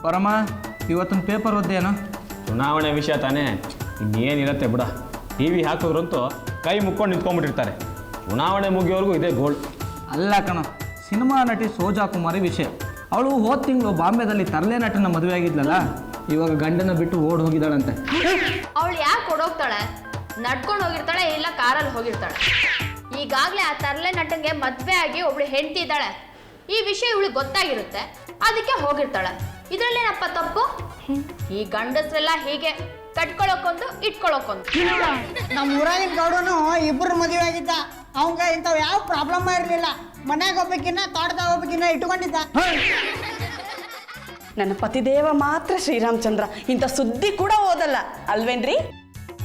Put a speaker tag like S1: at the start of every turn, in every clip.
S1: ಪರಮ ಇವತ್ತಿನ ಪೇಪರ್ ಓದ್ದೇನೋ?
S2: ಚುನಾವಣೆ ವಿಷಯ ತಾನೇ, ಇನ್ನೇನಿರತ್ತೆ ಬಿಡ. ಟಿ ವಿ ಹಾಕಿದ್ರಂತೂ ಕೈ ಮುಕ್ಕೊಂಡು ನಿಂತ್ಕೊಂಡ್ಬಿಟ್ಟಿರ್ತಾರೆ. ಚುನಾವಣೆ ಮುಗಿಯೋವರೆಗೂ ಇದೇ ಗೋಲ್ಡ್.
S1: ಅಲ್ಲ ಕಣ, ಸಿನಿಮಾ ನಟಿ ಸೋಜಾ ಕುಮಾರಿ ವಿಷಯ. ಅವಳು ಹೋದ ತಿಂಗಳು ಬಾಂಬೆದಲ್ಲಿ ತರಲೆ ನಟನ ಮದುವೆ ಆಗಿದ್ಲಲ್ಲ, ಇವಾಗ ಗಂಡನ ಬಿಟ್ಟು ಓಡ್ ಹೋಗಿದ್ದಾಳಂತೆ.
S3: ಅವಳು ಯಾಕೆ ಓಡೋಗ್ತಾಳೆ? ನಡ್ಕೊಂಡು ಹೋಗಿರ್ತಾಳೆ, ಇಲ್ಲ ಕಾರಲ್ಲಿ ಹೋಗಿರ್ತಾಳೆ. ಈಗಾಗಲೇ ಆ ತರಲೆ ನಟಂಗೆ ಮದುವೆ ಆಗಿ ಒಬ್ಳು ಹೆಂಡತಿ ಇದ್ದಾಳೆ. ಈ ವಿಷಯ ಇವಳಿಗೆ ಗೊತ್ತಾಗಿರುತ್ತೆ, ಅದಕ್ಕೆ ಹೋಗಿರ್ತಾಳೆ. ಇದರಲ್ಲೇನಪ್ಪ ತಪ್ಪು? ಈ ಗಂಡಸ್ರೆಲ್ಲ ಹೀಗೆ ಕಟ್ಕೊಳ್ಳೋಕೊಂದು ಇಟ್ಕೊಳ್ಳೋಕೊಂದು.
S4: ನಮ್ಮ ಊರಾಗಿನ ಗೌಡನು ಇಬ್ಬರು ಮದುವೆ ಆಗಿದ್ದ. ಅವಂಗ ಇಂಥವು ಯಾವ ಪ್ರಾಬ್ಲಮ್ ಇರಲಿಲ್ಲ. ಮನ್ಯಾಗ ಹೋಗ್ಬೇಕಿನ್ನ ತೋಟದಾಗ ಹೋಗ್ಬೇಕಿನ್ನ ಇಟ್ಕೊಂಡಿದ್ದ.
S5: ನನ್ನ ಪತಿದೇವ ಮಾತ್ರ ಶ್ರೀರಾಮಚಂದ್ರ ಇಂಥ ಸುದ್ದಿ ಕೂಡ ಓದಲ್ಲ ಅಲ್ವೇನ್ರಿ?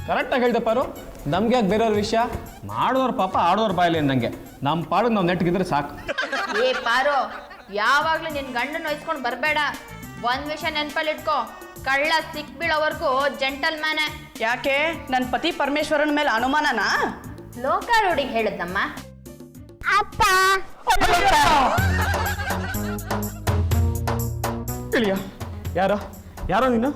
S2: ಕರೆಕ್ಟಾಗಿ ಹೇಳ್ದೆ ಪಾರು. ನಮ್ಗೆ ಯಾಕೆ ಬೇರೆಯವ್ರ ವಿಷಯ? ಮಾಡೋದ್ರ ಪಾಪ ಆಡೋದ್ರ ಬಾಯಲ್ಲಿ ಅಂದಂಗೆ. ನಮ್ಮ ಪಾಡು ನಾವು ನೆಟ್ಗಿದ್ರೆ ಸಾಕು.
S3: ಏ ಪಾರು, ಯಾವಾಗ್ಲೂ ನಿನ್ ಗಂಡನ ವಹಿಸ್ಕೊಂಡು ಬರಬೇಡ. ಒಂದ್ ವಿಷಯ ನೆನಪಲ್ಲಿ ಇಟ್ಕೋ, ಕಳ್ಳ ಸಿಕ್ ಬೀಳೋವರೆಗೂ ಜೆಂಟಲ್ ಮ್ಯಾನೆ.
S5: ಯಾಕೆ ನನ್ನ ಪತಿ ಪರಮೇಶ್ವರನ ಮೇಲೆ ಅನುಮಾನನಾ?
S3: ಲೋಕಾರೂಢಿಗೆ ಹೇಳಿದ್ದಮ್ಮ.
S6: ಅಪ್ಪ
S2: ತಿಳಿಯ ಯಾರೋ ಯಾರೋ ನೀನು?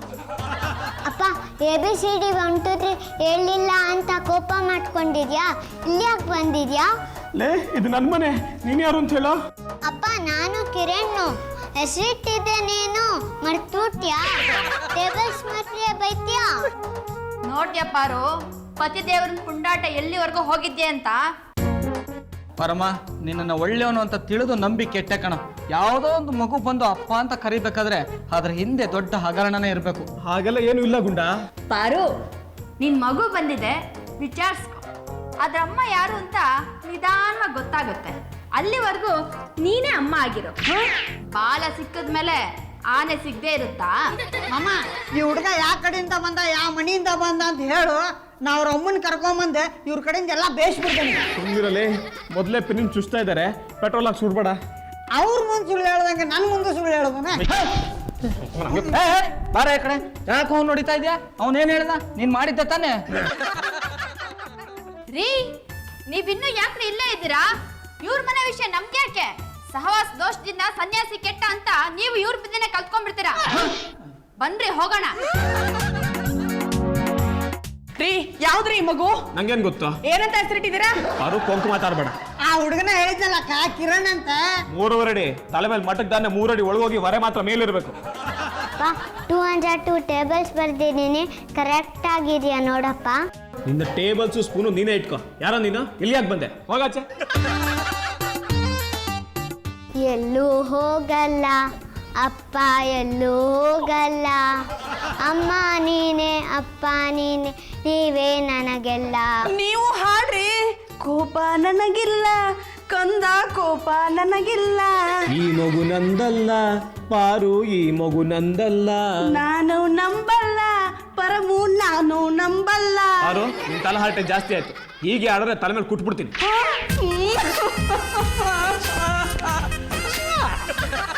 S6: ಅಪ್ಪ ABCD 1 2 3 ಹೇಳಿಲ್ಲ ಅಂತ ಕೋಪ ಮಾಡ್ಕೊಂಡಿದ್ಯಾ? ಇಲ್ಲಿ ಯಾಕೆ ಬಂದಿದ್ಯಾ?
S2: ಲೇ, ಇದು ನನ್ನ ಮನೆ, ನೀನು ಯಾರು ಅಂತ ಹೇಳೋ?
S6: ಅಪ್ಪ ನಾನು ಕಿರಣ್. ಹೆಸರಿಟ್ಟಿದ್ದೆ ನೀನು ಮರ್ತುಟ್ಯಾ? ಟೇಬಲ್ಸ್ ಮಾತ್ರ ಬೈತ್ಯಾ?
S3: ನೋಡ್ದ್ಯಾ ಪಾರು, ಪತಿ ದೇವರನ್ ಪುಂಡಾಟ ಎಲ್ಲಿವರೆಗೂ ಹೋಗಿದ್ದೆ ಅಂತ.
S1: ಪರಮ, ನಿನ್ನನ್ನು ಒಳ್ಳೆಯವನು ಅಂತ ತಿಳಿದು ನಂಬಿ ಕೆಟ್ಟೆ ಕಣ. ಯಾವುದೋ ಒಂದು ಮಗು ಬಂದು ಅಪ್ಪ ಅಂತ ಕರಿಬೇಕಾದ್ರೆ ಅದ್ರ ಹಿಂದೆ ದೊಡ್ಡ ಹಗರಣನೇ ಇರಬೇಕು.
S2: ಹಾಗೆಲ್ಲ ಏನೂ ಇಲ್ಲ ಗುಂಡ.
S3: ಪಾರು, ನಿನ್ ಮಗು ಬಂದಿದೆ, ವಿಚಾರಿಸ್ಕೊ. ಅದ್ರ ಅಮ್ಮ ಯಾರು ಅಂತ ನಿಧಾನವಾಗಿ ಗೊತ್ತಾಗುತ್ತೆ. ಅಲ್ಲಿವರೆಗೂ ನೀನೇ ಅಮ್ಮ ಆಗಿರೋ. ಬಾಲ ಸಿಕ್ಕದ್ಮೇಲೆ ಆನೆ ಸಿಗದೆ ಇರುತ್ತಾ?
S4: ಅಮ್ಮ, ಈ ಹುಡುಗ ಯಾವ ಕಡೆಯಿಂದ ಬಂದ, ಯಾವ ಮನೆಯಿಂದ ಬಂದ ಅಂತ ಹೇಳು. ನಾ ಅವ್ರ ಅಮ್ಮನ ಕರ್ಕೊಂಬಂದೆ ಇವ್ರ ಕಡೆಯಿಂದ ಎಲ್ಲ ಬೇಯಿಸ್ಬಿಡ್ತೇನೆ.
S2: ಸುಮ್ಮನಿರಲಿ, ಮೊದಲೇ ಪಿನಿನ್ ಚುಸ್ತಾ ಇದ್ದಾರೆ, ಪೆಟ್ರೋಲ್ ಹಾಕಿ ಸುಡ್ಬೇಡ.
S4: ಅವ್ರ ಮುಂದೆ ಸುಳ್ಳು ಹೇಳ್ದಂಗೆ ನನ್ನ ಮುಂದೆ ಸುಳ್ಳು ಹೇಳೋದನ್ನ.
S1: ಬಾರ ಈ ಕಡೆ. ಯಾಕೆ ಅವ್ನು ನೋಡಿತಾ ಇದ್ಯಾ? ಅವನೇನು ಹೇಳ್ದ? ನೀನ್ ಮಾಡಿದ್ದೆ ತಾನೆ?
S3: ರೀ, ನೀವಿನ್ನೂ ಯಾಕ್ರಿ ಇಲ್ಲೇ ಇದ್ದೀರಾ? ಇವ್ರ ಮನೆ ವಿಷಯ ನಮ್ಗೆ ಯಾಕೆ? ಸಹವಾಸ ದೋಷದಿಂದ ಸನ್ಯಾಸಿ ಕೆಟ್ಟ ಅಂತ ನೀವು ಇವ್ರ ಬಿದ್ದನೆ ಕಲ್ತ್ಕೊಂಡ್ಬಿಡ್ತೀರಾ. ಬನ್ರಿ ಹೋಗೋಣ.
S5: ರೀ, ಯಾವ್ದ್ರಿ ಈ ಮಗು?
S2: ನಂಗೇನ್ ಗೊತ್ತು?
S5: ಏನಂತ ಹೆಸರಿಟ್ಟಿದ್ದೀರಾ?
S2: ಪಾರು, ಕೊಂಕು ಮಾತಾಡ್ಬೇಡ.
S4: ಆ ಹುಡುಗನ ಹೇಳಿದ್ನಲ್ಲಕ್ಕ, ಕಿರಣ್ ಅಂತ.
S2: 3.5 ಅಡಿ ತಲೆ ಮೇಲೆ ಮಟ್ಟಕ್ದಾನೆ, 3 ಅಡಿ ಒಳಗೋಗಿ ವರೆ ಮಾತ್ರ ಮೇಲಿರ್ಬೇಕು.
S6: 202 ಟೇಬಲ್ಸ್ ಬರ್ದಿದ್ದೀನಿ, ಕರೆಕ್ಟ್ ಆಗಿದೆಯಾ ನೋಡಪ್ಪ.
S2: ನಿನ್ನ ಟೇಬಲ್ಸು ಸ್ಪೂನು ನೀನೇ ಇಟ್ಕೋ. ಯಾರೋ ನೀನು? ಇಲ್ಲಿ ಯಾಕೆ ಬಂದೆ? ಹೋಗಾಚೆ.
S6: ಎಲ್ಲೂ ಹೋಗಲ್ಲ ಅಪ್ಪ, ಎಲ್ಲೂ ಹೋಗಲ್ಲ. ಅಮ್ಮ ನೀನೆ, ಅಪ್ಪ ನೀನೆ, ನೀವೇ ನನಗೆಲ್ಲ.
S5: ನೀವು ಹಾಡ್ರಿ. ಕೋಪ ನನಗಿಲ್ಲ ಕಂದ, ಕೋಪ ನನಗಿಲ್ಲ.
S2: ಈ ಮಗು ನಂದಲ್ಲ ಪಾರು, ಈ ಮಗು ನಂದಲ್ಲ.
S5: ನಾನು ನಂಬಲ್ಲ ಪರಮು, ನಾನು ನಂಬಲ್ಲ.
S2: ಪಾರು, ನಿನ್ ತಲೆ ಹಾರ್ಟೆ ಜಾಸ್ತಿ ಆಯ್ತು. ಹೀಗೆ ಆಡಿದ್ರೆ ತಲೆ ಮೇಲೆ ಕುಟ್ಬಿಡ್ತೀನಿ.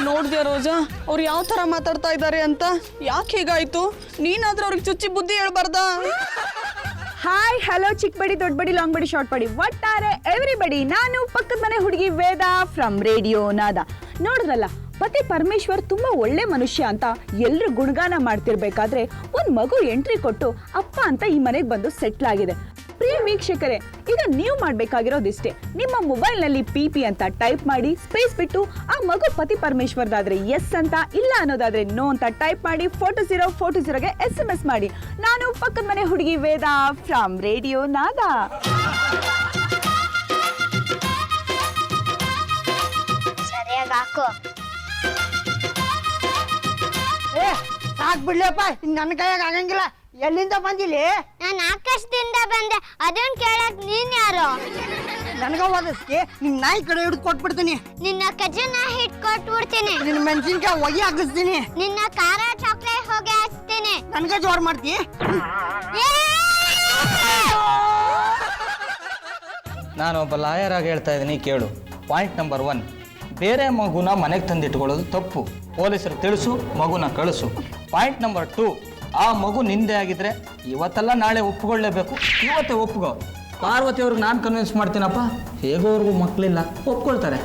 S5: ನೋಡ್ದ್ಯಾ ರೋಜಾ, ಅವ್ರು ಯಾವ ತರ ಮಾತಾಡ್ತಾ ಇದ್ದಾರೆ ಅಂತ? ಯಾಕೆ ಹೀಗಾಯ್ತು? ನೀನಾದ್ರೂ ಅವ್ರಿಗೆ ಚುಚ್ಚಿ ಬುದ್ಧಿ ಹೇಳ್ಬಾರ್ದಾ?
S7: ಹಾಯ್ ಹಲೋ, ಚಿಕ್ಕ ಬಡಿ ದೊಡ್ಡ ಬಡಿ ಲಾಂಗ್ ಬಡಿ ಶಾರ್ಟ್ ಬಡಿ ಒಟ್ಟಾರೆ ಎವ್ರಿಬಡಿ, ನಾನು ಪಕ್ಕದ ಮನೆ ಹುಡುಗಿ ವೇದ ಫ್ರಮ್ ರೇಡಿಯೋ ನಾದ. ನೋಡಿದ್ರಲ್ಲ, ಪತಿ ಪರಮೇಶ್ವರ್ ತುಂಬಾ ಒಳ್ಳೆ ಮನುಷ್ಯ ಅಂತ ಎಲ್ಲರೂ ಗುಣಗಾನ ಮಾಡ್ತಿರ್ಬೇಕಾದ್ರೆ ಒಂದ್ ಮಗು ಎಂಟ್ರಿ ಕೊಟ್ಟು ಅಪ್ಪ ಅಂತ ಈ ಮನೆಗೆ ಬಂದು ಸೆಟ್ಲ್ ಆಗಿದೆ. ಪ್ರಿಯ ವೀಕ್ಷಕರೇ, ಈಗ ನೀವು ಮಾಡ್ಬೇಕಾಗಿರೋದಿಷ್ಟೇ. ನಿಮ್ಮ ಮೊಬೈಲ್ ನಲ್ಲಿ PP ಅಂತ ಟೈಪ್ ಮಾಡಿ ಸ್ಪೇಸ್ ಬಿಟ್ಟು ಆ ಮಗು ಪತಿ ಪರಮೇಶ್ವರ್ದಾದ್ರೆ ಎಸ್ ಅಂತ, ಇಲ್ಲ ಅನ್ನೋದಾದ್ರೆ ನೋ ಅಂತ ಟೈಪ್ ಮಾಡಿ 42040ಗೆ SMS ಮಾಡಿ. ನಾನು ಪಕ್ಕದ ಮನೆ ಹುಡುಗಿ ವೇದ ಫ್ರಮ್ ರೇಡಿಯೋ ನಾದ.
S6: ಸರಿಯಾಗಿ ಹಾಕು.
S4: ಸಾಕ್ ಬಿಡ್ಲಪ್ಪ, ನನ್ನ ಕೈಯಾಗ ಆಗಂಗಿಲ್ಲ. ಎಲ್ಲಿಂದ ಬಂದಿಲ್ಲಿ?
S6: ನಾನು ಆಕಾಶದಿಂದ ಬಂದೆ, ಅದನ್ನ ಕೇಳಕ್ ನೀನ್ ಯಾರು?
S4: ನನಗ ಓದಿಸ್ತಿ, ನಿನ್ ನಾಯಿ ಕಡೆ ಹಿಡಿದು ಕೊಟ್ಬಿಡ್ತೀನಿ.
S6: ನಿನ್ನ ಕಜನ ಹಿಟ್ ಕೊಟ್ಬಿಡ್ತೀನಿ.
S4: ನಿನ್ನ ಮೆಣಸಿನ್ಕಾಯಿ ಹೊಗೆ ಹಾಕಿಸ್ತೀನಿ.
S6: ನಿನ್ನ ಖಾರ ಚಾಕ್ಲೇಟ್ ಹೋಗಿ ಹಚ್ತೀನಿ.
S4: ನನ್ಗೆ ಜೋರ್ ಮಾಡ್ತಿ?
S1: ನಾನೊಬ್ಬ ಲಾಯರ್ ಆಗಿ ಹೇಳ್ತಾ ಇದ್ದೀನಿ, ಕೇಳು. ಪಾಯಿಂಟ್ ನಂಬರ್ 1, ಬೇರೆ ಮಗುನ ಮನೆಗೆ ತಂದಿಟ್ಕೊಳ್ಳೋದು ತಪ್ಪು. ಪೊಲೀಸರು ತಿಳಿಸು, ಮಗುನ ಕಳಿಸು. ಪಾಯಿಂಟ್ ನಂಬರ್ 2, ಆ ಮಗು ನಿಂದೆ ಆಗಿದ್ರೆ ಇವತ್ತೆಲ್ಲ ನಾಳೆ ಒಪ್ಪಿಕೊಳ್ಳೇಬೇಕು. ಇವತ್ತೇ ಒಪ್ಪಿಗೋ. ಪಾರ್ವತಿ ಅವ್ರಿಗೆ ನಾನು ಕನ್ವಿನ್ಸ್ ಮಾಡ್ತೀನಪ್ಪ. ಹೇಗೋ ಅವ್ರಿಗೂ ಮಕ್ಕಳಿಲ್ಲ, ಒಪ್ಕೊಳ್ತಾರೆ.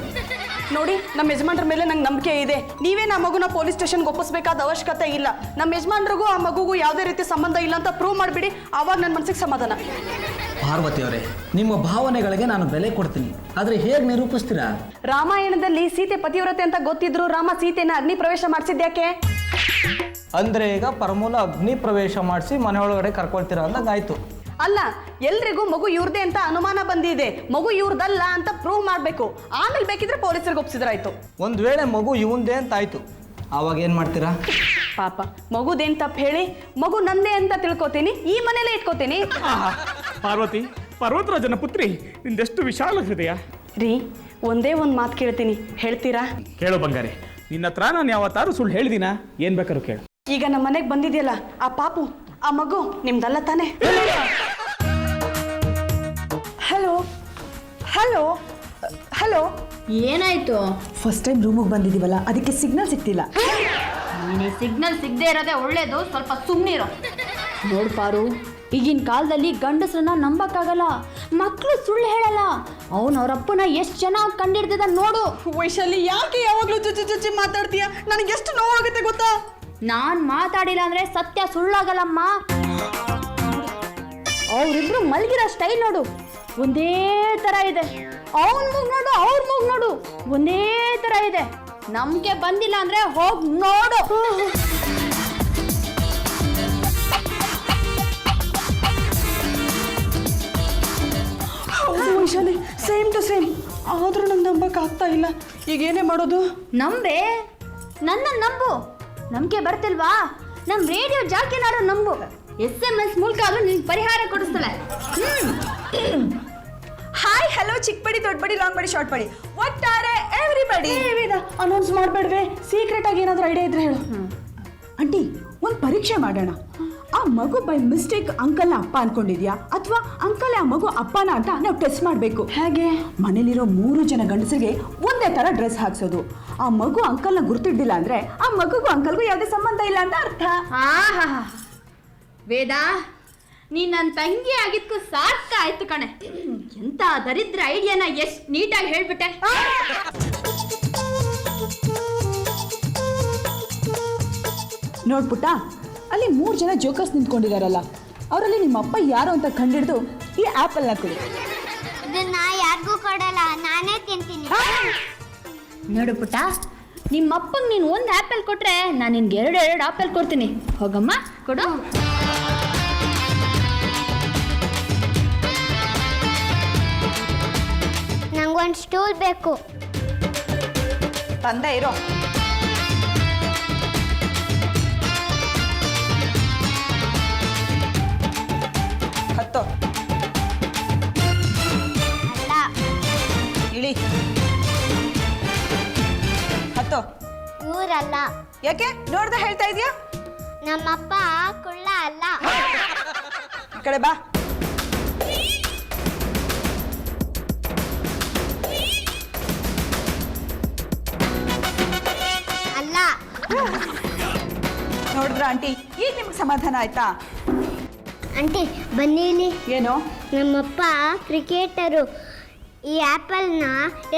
S5: ನೋಡಿ, ನಮ್ಮ ಯಜಮಾನ್ರ ಮೇಲೆ ನಂಗೆ ನಂಬಿಕೆ ಇದೆ. ನೀವೇ ನಮ್ಮ ಮಗುನ ಪೊಲೀಸ್ ಸ್ಟೇಷನ್ಗೆ ಒಪ್ಪಿಸ್ಬೇಕಾದ ಅವಶ್ಯಕತೆ ಇಲ್ಲ. ನಮ್ಮ ಯಜಮಾನ್ರಿಗೂ ಆ ಮಗುಗೂ ಯಾವುದೇ ರೀತಿ ಸಂಬಂಧ ಇಲ್ಲ ಅಂತ ಪ್ರೂವ್ ಮಾಡಿಬಿಡಿ, ಆವಾಗ ನನ್ನ ಮನಸ್ಸಿಗೆ ಸಮಾಧಾನ.
S8: ಪಾರ್ವತಿ ಅವರೇ, ನಿಮ್ಮ ಭಾವನೆಗಳಿಗೆ ನಾನು ಬೆಲೆ ಕೊಡ್ತೀನಿ, ಆದರೆ ಹೇಗೆ ನಿರೂಪಿಸ್ತೀರಾ?
S5: ರಾಮಾಯಣದಲ್ಲಿ ಸೀತೆ ಪತಿವ್ರತೆ ಅಂತ ಗೊತ್ತಿದ್ರು ರಾಮ ಸೀತೆನ ಅಗ್ನಿ ಪ್ರವೇಶ ಮಾಡಿಸಿದ್ಯಾಕೆ?
S1: ಅಂದರೆ ಈಗ ಪರಮೂಲ ಅಗ್ನಿ ಪ್ರವೇಶ ಮಾಡಿಸಿ ಮನೆಯೊಳಗಡೆ ಕರ್ಕೊಳ್ತೀರಾ ಅಂದಂಗಾಯ್ತು.
S5: ಅಲ್ಲ, ಎಲ್ರಿಗೂ ಮಗು ಇವ್ರದೇ ಅಂತ ಅನುಮಾನ ಬಂದಿದೆ. ಮಗು ಇವ್ರದಲ್ಲ ಅಂತ ಪ್ರೂವ್ ಮಾಡಬೇಕು, ಆಮೇಲೆ ಬೇಕಿದ್ರೆ ಪೊಲೀಸರಿಗೆ ಒಪ್ಸಿದ್ರಾಯ್ತು.
S1: ಒಂದು ವೇಳೆ ಮಗು ಇವಂದೇ ಅಂತ ಆಯ್ತು, ಆವಾಗ ಏನು ಮಾಡ್ತೀರಾ?
S5: ಪಾಪ ಮಗುದೇನ್ ತಪ್ಪು ಹೇಳಿ, ಮಗು ನಂದೇ ಅಂತ ತಿಳ್ಕೊತೀನಿ, ಈ ಮನೇಲೆ ಇಟ್ಕೋತೀನಿ.
S2: ಪಾರ್ವತಿ, ಪರ್ವತರಾಜನ ಪುತ್ರಿ, ನಿಂದೆಷ್ಟು ವಿಶಾಲ ಹೃದಯ.
S5: ರೀ, ಒಂದೇ ಒಂದು ಮಾತು ಕೇಳ್ತೀನಿ, ಹೇಳ್ತೀರಾ?
S2: ಕೇಳು ಬಂಗಾರಿ, ನಿನ್ನ ಹತ್ರ ನಾನು ಯಾವತ್ತಾರು ಸುಳ್ಳು ಹೇಳಿದಿನ? ಏನ್ ಬೇಕಾದ್ರು ಕೇಳು.
S5: ಈಗ ನಮ್ಮ ಮನೆಗೆ ಬಂದಿದೆಯಲ್ಲ ಆ ಪಾಪು, ಆ ಮಗು ನಿಮ್ದಲ್ಲ ತಾನೆ? ಹಲೋ ಹಲೋ ಹಲೋ,
S3: ಏನಾಯ್ತು?
S7: ಫಸ್ಟ್ ಟೈಮ್ ರೂಮಿಗೆ ಬಂದಿದ್ದೀವಲ್ಲ, ಅದಕ್ಕೆ ಸಿಗ್ನಲ್ ಸಿಗ್ತಿಲ್ಲ.
S3: ನೀನು ಸಿಗ್ನಲ್ ಸಿಗದೆ ಇರೋದೇ ಒಳ್ಳೇದು, ಸ್ವಲ್ಪ ಸುಮ್ಮನಿರೋ. ನೋಡ್ ಪಾರು, ಈಗಿನ ಕಾಲದಲ್ಲಿ ಗಂಡಸ್ರನ್ನ ನಂಬಕ್ಕಾಗಲ್ಲ, ಮಕ್ಕಳು ಸುಳ್ಳು ಹೇಳಲ್ಲ. ಅವರಪ್ಪನ ಎಷ್ಟು ಚೆನ್ನಾಗಿ ಕಂಡಿಡ್ತಿದ್ದ ನೋಡು.
S5: ವೈಶಾಲಿ, ಯಾಕೆ ಯಾವಾಗಲೂ ಚುಚ್ಚಿ ಮಾತಾಡ್ತೀಯ? ನನಗೆ ಎಷ್ಟು ನೋವಾಗುತ್ತೆ ಗೊತ್ತಾ?
S3: ನಾನ್ ಮಾತಾಡಿಲ್ಲ ಅಂದ್ರೆ ಸತ್ಯ ಸುಳ್ಳಾಗಲ್ಲಮ್ಮ. ಅವರಿಬ್ರು ಮಲಗಿರೋ ಸ್ಟೈಲ್ ನೋಡು, ಒಂದೇ ತರ ಇದೆ. ಅವನ್ ಮೂಗ್ ನೋಡು, ಅವ್ರ ಮೂಗ್ ನೋಡು, ಒಂದೇ ತರ ಇದೆ. ನಮ್ಗೆ ಬಂದಿಲ್ಲ ಅಂದ್ರೆ ಹೋಗ್ ನೋಡು.
S5: Vaishali, same to same. ಆದ್ರೂ ನಂಗೆ ನಂಬಕ್ ಆಗ್ತಾ ಇಲ್ಲ. ಈಗ ಏನೇ ಮಾಡೋದು?
S3: ನಂಬೆ, ನನ್ನ ನಂಬು. ನಂಬಿಕೆ ಬರ್ತಿಲ್ವಾ? ನಮ್ ರೇಡಿಯೋ ಜಾಕಿನಾರು ನಂಬು. SMS ಮೂಲಕ ಅದು ನಿನ್ ಪರಿಹಾರ ಕೊಡಿಸ್ತಾಳೆ.
S7: ಹಾಯ್ ಹಲೋ ಚಿಕ್ಕ ಬಡಿ ದೊಡ್ಡ ಬಡಿ ಲಾಂಗ್ ಬಡಿ ಶಾರ್ಟ್ ಬಡಿ ಒಟ್ಟಾರೆ ಎವ್ರಿಬಡಿ.
S5: ಅನೌನ್ಸ್ ಮಾಡ್ಬೇಡ್ವೆ, ಸೀಕ್ರೆಟ್ ಆಗಿ ಏನಾದ್ರೂ ಐಡಿಯಾ ಇದ್ರೆ ಹೇಳು.
S7: ಆಂಟಿ, ಒಂದು ಪರೀಕ್ಷೆ ಮಾಡೋಣ. ಆ ಮಗು ಬೈ ಮಿಸ್ಟೇಕ್ ಅಂಕಲ್ನ ಅಪ್ಪ ಅನ್ಕೊಂಡಿದ್ಯಾ ಅಥವಾ ಅಂಕಲ್ ಆ ಮಗು ಅಪ್ಪನ ಅಂತ ನಾವು ಟೆಸ್ಟ್ ಮಾಡಬೇಕು.
S5: ಹೇಗೆ?
S7: ಮನೇಲಿರೋ 3 ಜನ ಗಂಡಸರಿಗೆ ಒಂದೇ ತರ ಡ್ರೆಸ್ ಹಾಕ್ಸೋದು. ಆ ಮಗು ಅಂಕಲ್ನ ಗುರ್ತಿಡ್ಲಿಲ್ಲ ಅಂದ್ರೆ ಆ ಮಗುಗೂ ಅಂಕಲ್ಗೂ ಯಾವುದೇ ಸಂಬಂಧ ಇಲ್ಲ ಅಂತ ಅರ್ಥ.
S3: ವೇದ, ನೀನ್ ನನ್ನ ತಂಗಿ ಆಗಿದ್ಕು ಸಾರ್ಥಕ ಆಯ್ತು ಕಣೆ. ಎಂತ ದರಿದ್ರ ಐಡಿಯಾನ ಎಷ್ಟು ನೀಟಾಗಿ ಹೇಳ್ಬಿಟ್ಟೆ.
S7: ನೋಡ್ಪುಟ್ಟ, ಅಲ್ಲಿ 3 ಜನ ಜೋಕರ್ಸ್ ನಿಂತ್ಕೊಂಡಿದಾರಲ್ಲ, ಅವರಲ್ಲಿ ನಿಮ್ಮ ಅಪ್ಪ ಯಾರು ಅಂತ ಕಂಡಿಡ್ದು ಈ ಆಪಲ್ನ ಕೊಡಿ.
S6: ಇದನ್ನ ಯಾರಿಗೂ ಕೊಡಲ್ಲ, ನಾನೇ ತಿಂತೀನಿ.
S3: ನೋಡು ಪುಟ್ಟ, ನಿಮ್ಮಪ್ಪಂಗೆ ನೀನು ಒಂದು ಆ್ಯಪಲ್ ಕೊಟ್ರೆ ನಾನು ನಿನ್ಗೆ 2 ಆಪಲ್ ಕೊಡ್ತೀನಿ. ಹೋಗಮ್ಮ, ಕೊಡು.
S6: ನಂಗೊಂದು ಸ್ಟೂಲ್ ಬೇಕು.
S7: ತಂದೆ ಇರೋ. ಹತ್ತೋ.
S6: ಅಲ್ಲ,
S7: ಇಳಿ. ಹತ್ತೋ.
S6: ಇವರಲ್ಲ.
S7: ಯಾಕೆ ನೋಡ್ದೆ ಹೇಳ್ತಾ ಇದೀಯಾ?
S6: ನಮ್ಮಪ್ಪ ಕುಳ್ಳ ಅಲ್ಲ.
S7: ಈ ಕಡೆ ಬಾ.
S6: ಅಲ್ಲ.
S7: ನೋಡಿದ್ರ ಆಂಟಿ, ಈಗ ನಿಮ್ಗೆ ಸಮಾಧಾನ ಆಯ್ತಾ?
S6: ಆಂಟಿ ಬನ್ನಿ ಇಲ್ಲಿ.
S7: ಏನು?
S6: ನಮ್ಮಪ್ಪ ಕ್ರಿಕೆಟರು. ಈ ಆ್ಯಪಲ್ನ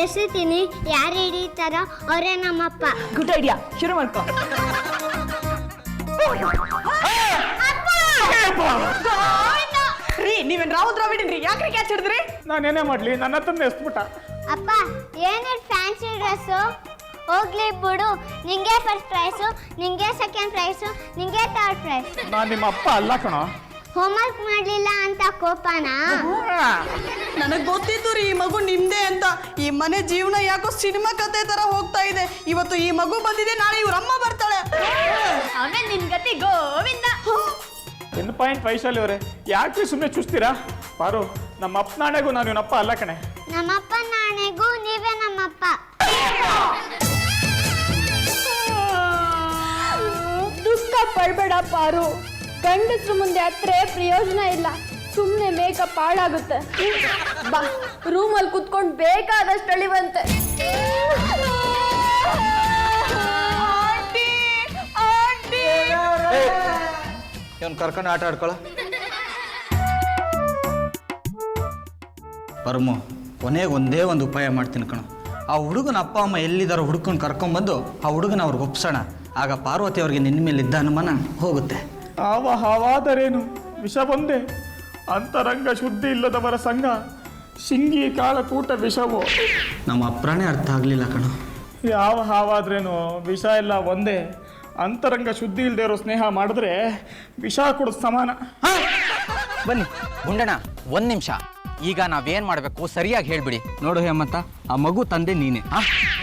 S6: ಎಸಿತೀನಿ, ಯಾರು ಹಿಡಿತಾರೋ ಅವರೇ ನಮ್ಮಪ್ಪ.
S7: ಗುಡ್ ಐಡಿಯಾ, ಶುರು ಮಾಡ್ಕೊ.
S5: ರೀ, ನೀವೇನ್ ರಾವ್ ದ್ರಾವಿಡ್ರಿ? ಯಾಕ್ರಿ ಕ್ಯಾಚ್ ಹಿಡಿದ್ರಿ?
S2: ನಾನೇನೇ ಮಾಡ್ಲಿ, ನನ್ನ ಹತ್ರ ಎಸ್ಬಿಟ್ಟ.
S6: ಅಪ್ಪ, ಏನಿದ್ ಫ್ಯಾನ್ಸಿ ಡ್ರೆಸ್ಸು? ಹೋಗ್ಲಿ ಬಿಡು, ನಿಂಗೆ ಫಸ್ಟ್ ಪ್ರೈಸು, ನಿಂಗೆ ಸೆಕೆಂಡ್ ಪ್ರೈಸು, ನಿಂಗೆ ಥರ್ಡ್ ಪ್ರೈಸ್.
S2: ನಾನು ನಿಮ್ಮ ಅಪ್ಪ ಅಲ್ಲ ಕಣೋ.
S6: ಹೋಮ್ವರ್ಕ್ ಮಾಡಲಿಲ್ಲ ಅಂತ ಕೋಪನಾ?
S5: ನನಗೆ ಗೊತ್ತಿತ್ತು ರೀ ಈ ಮಗು ನಿಮ್ದೇ ಅಂತ. ಈ ಮನೆ ಜೀವನ ಯಾಕೋ ಸಿನಿಮಾ ಕತೆ ತರ ಹೋಗ್ತಾ ಇದೆ. ಇವತ್ತು ಈ ಮಗು ಬಂದಿದೆ, ನಾಳೆ ಇವ್ರಮ್ಮ ಬರ್ತಾಳೆ.
S3: ಆಮೇಲೆ ನಿನ್ ಗತಿ ಗೋವಿಂದ.
S2: 10 ವೈಶಾಲಿ ಅವರೇ, ಯಾಕೆ ಸುಮ್ಮನೆ ಚುಸ್ತೀರಾ? ಪಾರು, ನಮ್ಮ ಅಪ್ಪ ನಾಣೆಗೂ ನಾನು ಇವನಪ್ಪ ಅಲ್ಲ ಕಣೆ.
S6: ನಮ್ಮಪ್ಪ ನಾಣೆಗೂ ನೀವೇ ನಮ್ಮಪ್ಪ.
S3: ದುಃಖ ಪಡ್ಬೇಡ ಪಾರು, ಗಂಡಸ್ರು ಮುಂದೆ ಹತ್ರ ಪ್ರಯೋಜನ ಇಲ್ಲ. ಸುಮ್ಮನೆ ಮೇಕಪ್ ಹಾಳಾಗುತ್ತೆ. ಬಾ, ರೂಮಲ್ಲಿ ಕುತ್ಕೊಂಡು ಬೇಕಾದಷ್ಟು ಅಳಿವಂತೆ.
S1: ಇವನು ಕರ್ಕೊಂಡು ಆಟ ಆಡ್ಕೊಳ. ಪರಮು, ಕೊನೆಗೆ ಒಂದೇ ಒಂದು ಉಪಾಯ ಮಾಡ್ತೀನಿ ಕಣೋ. ಆ ಹುಡುಗನ ಅಪ್ಪ ಅಮ್ಮ ಎಲ್ಲಿದ್ದಾರೋ ಹುಡುಗನ ಕರ್ಕೊಂಬಂದು ಆ ಹುಡುಗನ ಅವ್ರಿಗೆ ಒಪ್ಸೋಣ. ಆಗ ಪಾರ್ವತಿ ಅವ್ರಿಗೆ ನಿನ್ನ ಮೇಲೆ ಇದ್ದ ಅನುಮಾನ ಹೋಗುತ್ತೆ.
S9: ಹಾವಾದರೇನು ವಿಷ ಒಂದೇ. ಅಂತರಂಗ ಶುದ್ಧಿ ಇಲ್ಲದವರ ಸಂಘ ಶಿಂಗಿ ಕಾಳಕೂಟ ವಿಷವೋ.
S1: ನಮ್ಮ ಅಪ್ರಾಣೆ ಅರ್ಥ ಆಗಲಿಲ್ಲ ಕಣೋ.
S9: ಯಾವ ಹಾವಾದ್ರೇನು ವಿಷ ಎಲ್ಲ ಒಂದೇ. ಅಂತರಂಗ ಶುದ್ಧಿ ಇಲ್ಲದೆ ಇರೋ ಸ್ನೇಹ ಮಾಡಿದ್ರೆ ವಿಷ ಕೊಡೋದು ಸಮಾನ.
S10: ಬನ್ನಿ ಗುಂಡಣ್ಣ, 1 ನಿಮಿಷ. ಈಗ ನಾವೇನ್ ಮಾಡಬೇಕು ಸರಿಯಾಗಿ ಹೇಳ್ಬಿಡಿ.
S1: ನೋಡು ಹೇಮಂತ, ಆ ಮಗು ತಂದೆ ನೀನೆ.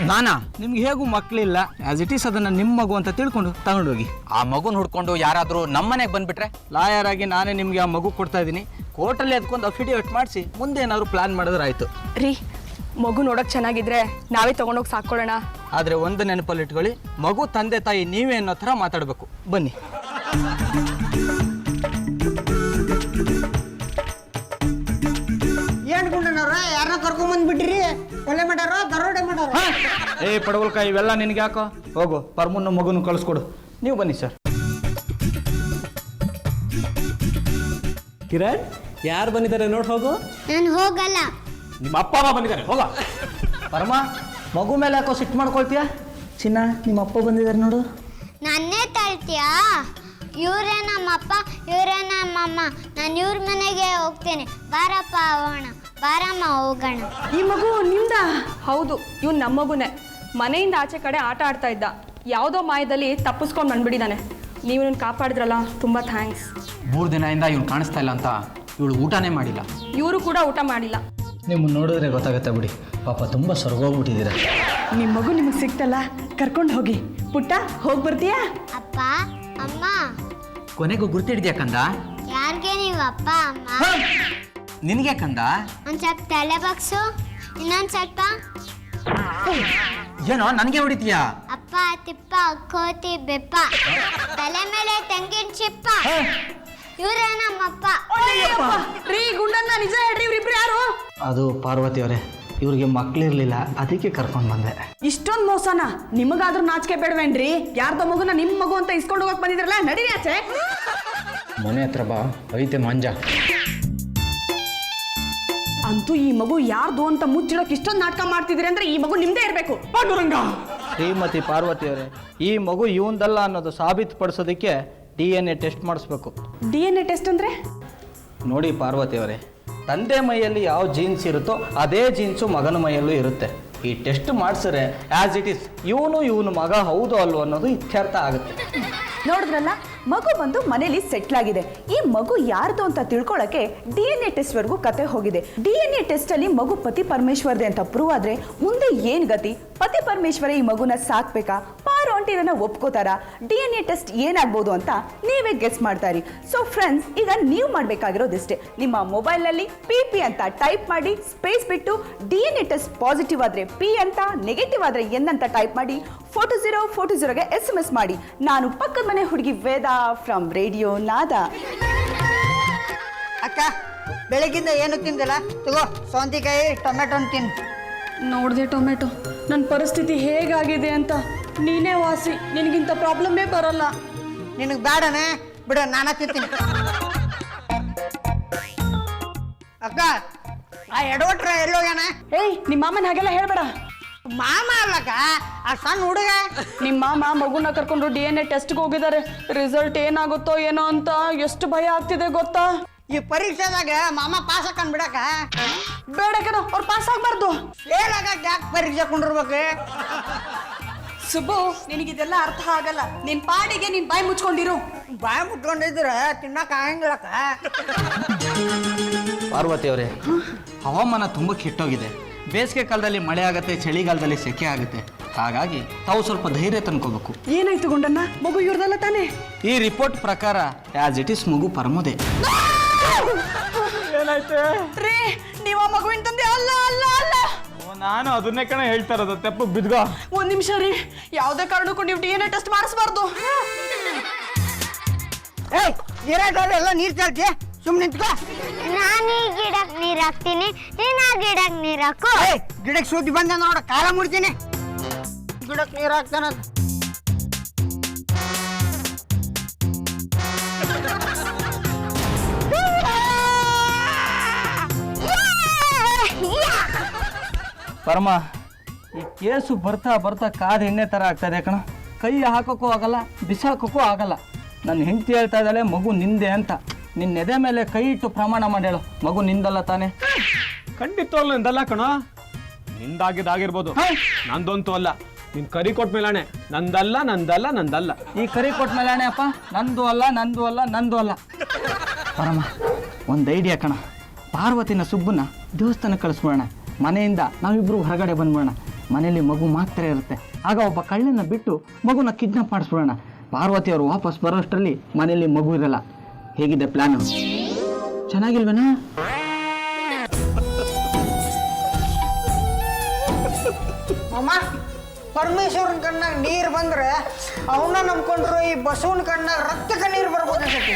S10: ನಾನಾ?
S1: ನಿಮ್ಗೆ ಹೇಗೂ ಮಕ್ಕಳಿಲ್ಲ, ಆಸ್ ಇಟ್ ಈಸ್ ಅದನ್ನು ನಿಮ್ಮ ಮಗು ಅಂತ ತಿಳ್ಕೊಂಡು ತಗೊಂಡೋಗಿ.
S10: ಆ ಮಗುನ ಹುಡ್ಕೊಂಡು ಯಾರಾದರೂ ನಮ್ಮನೆಗೆ ಬಂದ್ಬಿಟ್ರೆ?
S1: ಲಾಯರ್ ಆಗಿ ನಾನೇ ನಿಮಗೆ ಆ ಮಗು ಕೊಡ್ತಾ ಇದ್ದೀನಿ. ಕೋರ್ಟಲ್ಲಿ ಅದಕ್ಕೊಂದು ಅಫಿಡೇವಿಟ್ ಮಾಡಿಸಿ ಮುಂದೆ ಏನಾದ್ರು ಪ್ಲಾನ್ ಮಾಡಿದ್ರೆ ಆಯಿತು.
S5: ರೀ, ಮಗು ನೋಡಕ್ ಚೆನ್ನಾಗಿದ್ರೆ ನಾವೇ ತಗೊಂಡೋಗಿ ಸಾಕೊಳ್ಳೋಣ.
S1: ಆದರೆ ಒಂದು ನೆನಪಲ್ಲಿ ಇಟ್ಕೊಳ್ಳಿ, ಮಗು ತಂದೆ ತಾಯಿ ನೀವೇ ಅನ್ನೋ ಥರ ಮಾತಾಡಬೇಕು. ಬನ್ನಿ.
S4: ಏನ್ ಗುಂಡನವ್ರ ಯಾರನ್ನ ಕರ್ಕೊಂಬಂದ್ಬಿಟ್ರಿ? ಕೊಲೆ ಮಾಡ್ಯಾರೋ ದರೋಡೆ ಮಾಡ್ಯಾರೋ?
S1: ಏ ಪಡವಲ್ಕಾಯಿ, ಇವೆಲ್ಲ ನಿನಗೆ ಯಾಕೋ? ಹೋಗು, ಪರ್ಮುನ್ನ ಮಗುನ ಕಳಿಸ್ಕೊಡು. ನೀವು ಬನ್ನಿ ಸರ್.
S2: ಕಿರಣ್, ಯಾರು ಬಂದಿದ್ದಾರೆ ನೋಡಿ ಹೋಗು.
S6: ನಾನು ಹೋಗಲ್ಲ.
S2: ನಿಮ್ಮ ಅಪ್ಪ ಅಮ್ಮ ಬಂದಿದ್ದಾರೆ, ಹೋಗ.
S1: ಪರಮ, ಮಗು ಮೇಲೆ ಯಾಕೋ ಸಿಟ್ಟು ಮಾಡ್ಕೊಳ್ತೀಯ? ಚಿನ್ನ, ನಿಮ್ಮ ಅಪ್ಪ ಬಂದಿದ್ದಾರೆ ನೋಡು.
S6: ನನ್ನೇ ತಳ್ತೀಯಾ? ಇವರೇ ನಮ್ಮಪ್ಪ, ಇವರೇ ನಮ್ಮಮ್ಮ. ನಾನು ಇವ್ರ ಮನೆಗೆ ಹೋಗ್ತೇನೆ. ಬಾರಪ್ಪ ಹೋಗೋಣ, ಬಾರಮ್ಮ ಹೋಗೋಣ.
S5: ಈ ಮಗು ನಿಮ್ದ? ಹೌದು, ಇವ್ನು ನಮ್ಮ ಮಗುನೇ. ಮನೆಯಿಂದ ಆಚೆ ಕಡೆ ಆಟ ಆಡ್ತಾ ಇದ್ದ. ಯಾವುದೋ ಮಾಯದಲ್ಲಿ ತಪ್ಪಿಸ್ಕೊಂಡು ಬಂದ್ಬಿಟ್ಟಿದ್ದಾನೆ. ನೀವು ಇವನು ಕಾಪಾಡಿದ್ರಲ್ಲ, ತುಂಬ ಥ್ಯಾಂಕ್ಸ್.
S10: 3 ದಿನದಿಂದ ಇವ್ನು ಕಾಣಿಸ್ತಾ ಇಲ್ಲ ಅಂತ ಇವಳು ಊಟನೇ ಮಾಡಿಲ್ಲ.
S5: ಇವರು ಕೂಡ ಊಟ ಮಾಡಿಲ್ಲ.
S1: ನಿಮ್ಮನ್ನು ನೋಡಿದ್ರೆ ಗೊತ್ತಾಗುತ್ತೆ ಬಿಡಿ, ಪಾಪ ತುಂಬ ಸೊರಗೋಗ್ಬಿಟ್ಟಿದ್ದೀರ.
S5: ನಿಮ್ಮ ಮಗು ನಿಮಗೆ ಸಿಕ್ತಲ್ಲ, ಕರ್ಕೊಂಡು ಹೋಗಿ. ಪುಟ್ಟ, ಹೋಗಿ ಬರ್ತೀಯಾ?
S6: ಅಪ್ಪ, ಅಮ್ಮ.
S10: ಕೊನೆಗೂ ಗುರ್ತಿಡ್ದ್ಯಾ ಕಂದ?
S6: ಯಾರಿಗೆ ನೀವು ಅಪ್ಪ ಅಮ್ಮ?
S10: ನಿನಗೆ ಕಂದ?
S6: ಒಂದು ಸ್ವಲ್ಪ ತಲೆ ಬಗ್ಸು, ಇನ್ನೊಂದು ಸ್ವಲ್ಪ.
S10: ಏನೋ ನನಗೆ ಹೊಡಿತೀಯಾ?
S6: ಅಪ್ಪ, ತಿಪ್ಪ, ಕೋತಿ, ಬೆಪ್ಪ, ತಲೆ ಮೇಲೆ ತೆಂಗಿನ ಚಿಪ್ಪ. ಇವರೇ ನಮ್ಮಪ್ಪ.
S5: ರೀ ಗುಂಡನ್ನ, ನಿಜ ಹೇಳ್ರಿ, ಇವ್ರಿಬ್ರು ಯಾರು?
S1: ಅದು ಪಾರ್ವತಿ ಅವರೇ, ಇವ್ರಿಗೆ ಮಕ್ಕಳಿರಲಿಲ್ಲ, ಅದಕ್ಕೆ ಕರ್ಕೊಂಡು ಬಂದೆ.
S5: ಇಷ್ಟೊಂದು ಮೋಸನ? ನಿಮಗಾದ್ರೂ ನಾಚಿಕೆ ಬೇಡವೇನ್ರಿ? ಯಾರ್ದೋ ಮಗುನ ನಿಮ್ಮ ಮಗು ಅಂತ ಇಸ್ಕೊಂಡು ಹೋಗಕ್ ಬಂದಿದ್ರಲ್ಲ, ನಡೀರಿ ಆಚೆ.
S10: ಮನೆ ಹತ್ರ ಬಾ, ಐತೆ ಮಾಂಜ.
S5: ಅಂತೂ ಈ ಮಗು ಯಾರ್ದು ಅಂತ ಮುಚ್ಚಿಡೋಕೆ ಇಷ್ಟೊಂದು ನಾಟಕ ಮಾಡ್ತಿದ್ದೀರಿ ಅಂದ್ರೆ ಈ ಮಗು ನಿಮ್ದೇ ಇರಬೇಕು. ಪಾಂಡುರಂಗ.
S1: ಶ್ರೀಮತಿ ಪಾರ್ವತಿ ಅವರೇ, ಈ ಮಗು ಇವಂದಲ್ಲ ಅನ್ನೋದು ಸಾಬೀತುಪಡಿಸೋದಕ್ಕೆ DNA ಟೆಸ್ಟ್ ಮಾಡಿಸ್ಬೇಕು.
S5: DNA ಟೆಸ್ಟ್ ಅಂದ್ರೆ?
S1: ನೋಡಿ ಪಾರ್ವತಿ ಅವರೇ, ತಂದೆ ಮೈಯಲ್ಲಿ ಯಾವ ಜೀನ್ಸ್ ಇರುತ್ತೋ ಅದೇ ಜೀನ್ಸು ಮಗನ ಮೈಯಲ್ಲೂ ಇರುತ್ತೆ. ಈ ಟೆಸ್ಟ್ ಮಾಡಿಸಿದ್ರೆ ಆ್ಯಸ್ ಇಟ್ ಈಸ್ ಇವನು ಮಗ ಹೌದು ಅಲ್ವೋ ಅನ್ನೋದು ಇತ್ಯರ್ಥ ಆಗುತ್ತೆ.
S7: ನೋಡಿದ್ರಲ್ಲ, ಮಗು ಬಂದು ಮನೇಲಿ ಸೆಟ್ಲ್ ಆಗಿದೆ. ಈ ಮಗು ಯಾರ್ದು ಅಂತ ತಿಳ್ಕೊಳ್ಳೋಕೆ DNA ಟೆಸ್ಟ್ ವರೆಗೂ ಕತೆ ಹೋಗಿದೆ. DNA ಟೆಸ್ಟ್ ಅಲ್ಲಿ ಮಗು ಪತಿ ಪರಮೇಶ್ವರದೆ ಅಂತ ಪ್ರೂವ್ ಆದ್ರೆ ಮುಂದೆ ಏನ್ ಗತಿ? ಪತಿ ಪರಮೇಶ್ವರ ಈ ಮಗುನ ಸಾಕ್ಬೇಕಾ? ಪಾರು ಆಂಟಿ ಇದನ್ನ ಒಪ್ಕೋತಾರ? DNA ಟೆಸ್ಟ್ ಏನಾಗ್ಬೋದು ಅಂತ ನೀವೇ ಗೆಸ್ ಮಾಡ್ತಾರಿ. ಸೊ ಫ್ರೆಂಡ್ಸ್, ಈಗ ನೀವು ಮಾಡ್ಬೇಕಾಗಿರೋದಿಷ್ಟೇ. ನಿಮ್ಮ ಮೊಬೈಲ್ ನಲ್ಲಿ PP ಅಂತ ಟೈಪ್ ಮಾಡಿ, ಸ್ಪೇಸ್ ಬಿಟ್ಟು DNA ಟೆಸ್ಟ್ ಪಾಸಿಟಿವ್ ಆದ್ರೆ P ಅಂತ, ನೆಗೆಟಿವ್ ಆದ್ರೆ N ಅಂತ ಟೈಪ್ ಮಾಡಿ 42040ಗೆ SMS ಮಾಡಿ. ನಾನು ಪಕ್ಕದ ಮನೆ ಹುಡುಗಿ ವೇದ ಫ್ರಮ್ ರೇಡಿಯೋ ನಾದ.
S4: ಅಕ್ಕ, ಬೆಳಗಿಂದ ಏನು ತಿಂದಿಲ್ಲ? ತಗೋ, ಸೌಂತಿಕಾಯಿ ಟೊಮೆಟೊ ತಿನ್.
S5: ನೋಡಿದೆ ಟೊಮೆಟೊ, ನನ್ನ ಪರಿಸ್ಥಿತಿ ಹೇಗಾಗಿದೆ ಅಂತ. ನೀನೇ ವಾಸಿ, ನಿನಗಿಂತ ಪ್ರಾಬ್ಲಮ್ಮೇ ಬರಲ್ಲ.
S4: ನಿನಗೆ ಬೇಡನೆ ಬಿಡ, ನಾನ ತಿಂತೀನಿ. ಅಕ್ಕ, ಆ ಎಡವಟ್ರ ಎಲ್ಲೋಗ್ಯಾನ?
S5: ಏಯ್, ನಿಮ್ಮ ಮಾಮನ ಹಾಗೆಲ್ಲ ಹೇಳ್ಬೇಡ.
S4: ಮಾಮ ಅಲ್ಲಕ್ಕ, ಆ ಸಣ್ಣ ಹುಡುಗ.
S5: ನಿಮ್ಮ ಮಾಮ ಮಗುನ ಕರ್ಕೊಂಡು DNA ಟೆಸ್ಟ್ಗೆ ಹೋಗಿದ್ದಾರೆ. ರಿಸಲ್ಟ್ ಏನಾಗುತ್ತೋ ಏನೋ ಅಂತ ಎಷ್ಟು ಭಯ ಆಗ್ತಿದೆ ಗೊತ್ತಾ?
S4: ಈ ಪರೀಕ್ಷೆದಾಗ ಮಾಮ ಪಾಸ್ ಹಾಕನ್ ಬಿಡಕ.
S5: ಬೇಡ ಕಣ, ಅವ್ರು ಪಾಸ್ ಆಗ್ಬಾರ್ದು.
S4: ಹೇಳಕ ಯಾಕೆ ಪರೀಕ್ಷೆ ಕೊಂಡಿರ್ಬೇಕು?
S5: ಸುಬ್ಬು, ನಿನಗಿದೆಲ್ಲ ಅರ್ಥ ಆಗಲ್ಲ. ನಿನ್ ಪಾಡಿಗೆ ನೀನ್ ಬಾಯಿ ಮುಚ್ಕೊಂಡಿರು.
S4: ಬಾಯಿ ಮುಟ್ಕೊಂಡಿದ್ರೆ ತಿನ್ನಕ ಆಗಂಗಿಲ್ಲಕ್ಕ.
S1: ಪಾರ್ವತಿ ಅವರೇ, ಹವಾಮಾನ ತುಂಬ ಕೆಟ್ಟೋಗಿದೆ. ಬೇಸಿಗೆ ಕಾಲದಲ್ಲಿ ಮಳೆ ಆಗುತ್ತೆ, ಚಳಿಗಾಲದಲ್ಲಿ ಸೆಕೆ ಆಗುತ್ತೆ. ಹಾಗಾಗಿ ತಾವು ಸ್ವಲ್ಪ ಧೈರ್ಯ ತಂದ್ಕೋಬೇಕು.
S5: ಏನಾಯ್ತು ಗುಂಡಣ್ಣ? ಮಗು ಇವ್ರದಲ್ಲ ತಾನೇ?
S1: ಈ ರಿಪೋರ್ಟ್ ಪ್ರಕಾರ ಆಸ್ ಇಟ್ ಈಸ್ ಮಗು ಪರಮದೆ.
S9: ಏನಾಯ್ತು?
S5: ರೀ, ನೀವು ಆ ಮಗುವಿನ ತಂದೆ ಅಲ್ಲ ಅಲ್ಲ ಅಲ್ಲ.
S9: ನಾನು ಅದನ್ನೇ ಕಣ ಹೇಳ್ತಾ ಇರೋದು, ತೆಪ್ಪು ಬಿದ್ಗೋ.
S5: ಒಂದ್ ನಿಮಿಷ ರೀ, ಯಾವುದೇ ಕಾರಣಕ್ಕೂ ನೀವು DNA ಟೆಸ್ಟ್ ಮಾಡಿಸ್ಬಾರ್ದು.
S4: ಏಯ್, ಎಲ್ಲ ನೀರ್ ಚಾಲ್ತಿ, ಸುಮ್ಮನೆ ನಿಂತ್ಕೋ.
S6: ನಾನು ಈ ಗಿಡಕ್ಕೆ ನೀರು ಹಾಕ್ತೀನಿ, ನೀನು ಆ ಗಿಡಕ್ಕೆ ನೀರು ಹಾಕು.
S4: ಏಯ್, ಗಿಡಕ್ಕೆ ಸೂಟಿ ಬಂದ ನೋಡ, ಕಾಲ ಮುಡ್ತೀನಿ. ಗಿಡಕ್ಕೆ ನೀರು ಹಾಕ್ತಾನ.
S1: ಪರಮ, ಈ ಏಸು ಬರ್ತಾ ಬರ್ತಾ ಕಾದ ಎಣ್ಣೆ ಥರ ಆಗ್ತದೆ ಕಣ. ಕೈ ಹಾಕೋಕ್ಕೂ ಆಗಲ್ಲ, ಬಿಸಾಕೋಕ್ಕೂ ಆಗಲ್ಲ. ನನ್ನ ಹೆಂಡತಿ ಹೇಳ್ತಾ ಇದ್ದಾಳೆ ಮಗು ನಿಂದೆ ಅಂತ. ನಿನ್ನ ಎದೆ ಮೇಲೆ ಕೈ ಇಟ್ಟು ಪ್ರಮಾಣ ಮಾಡಿ ಹೇಳು, ಮಗು ನಿಂದಲ್ಲ ತಾನೆ?
S2: ಖಂಡಿತವಾಗ್ಲೂ ನಿಂದಲ್ಲ ಕಣ. ನಿಂದಾಗಿದ್ದಾಗಿರ್ಬೋದು, ನಂದಂತೂ ಅಲ್ಲ. ನಿನ್ ಕರಿ ಕೊಟ್ಟ ಮೇಲಾಣೆ, ನಂದಲ್ಲ ನಂದಲ್ಲ ನಂದಲ್ಲ.
S1: ಈ ಕರಿ ಕೊಟ್ಟ ಮೇಲಾಣೆ ಅಪ್ಪ, ನಂದು ಅಲ್ಲ ನಂದು ಅಲ್ಲ ನಂದು ಅಲ್ಲ. ಪರಮ ಒಂದು ಐಡಿಯಾ ಕಣ. ಪಾರ್ವತಿನ ಸುಬ್ಬನ ದೇವಸ್ಥಾನಕ್ಕೆ ಕಳಿಸ್ಬಿಡೋಣ. ಮನೆಯಿಂದ ನಾವಿಬ್ರು ಹೊರಗಡೆ ಬಂದ್ಬಿಡೋಣ. ಮನೇಲಿ ಮಗು ಮಾತ್ರ ಇರುತ್ತೆ. ಆಗ ಒಬ್ಬ ಕಳ್ಳನ ಬಿಟ್ಟು ಮಗುನ ಕಿಡ್ನಾಪ್ ಮಾಡಿಸ್ಬಿಡೋಣ. ಪಾರ್ವತಿಯವರು ವಾಪಸ್ ಬರೋಷ್ಟರಲ್ಲಿ ಮನೇಲಿ ಮಗು ಇರಲ್ಲ. ಹೇಗಿದೆ ಪ್ಲಾನು? ಚೆನ್ನಾಗಿಲ್ವೇನಾ?
S4: ಅಮ್ಮ, ಪರಮೇಶ್ವರನ ಕಣ್ಣಾಗ ನೀರು ಬಂದ್ರೆ ಅವನ್ನ ನಂಬ್ಕೊಂಡ್ರು ಈ ಬಸವನ ಕಣ್ಣಾಗ ರಕ್ತಕ್ಕೆ ನೀರು ಬರ್ಬೋದು ಅನ್ಸತಿ.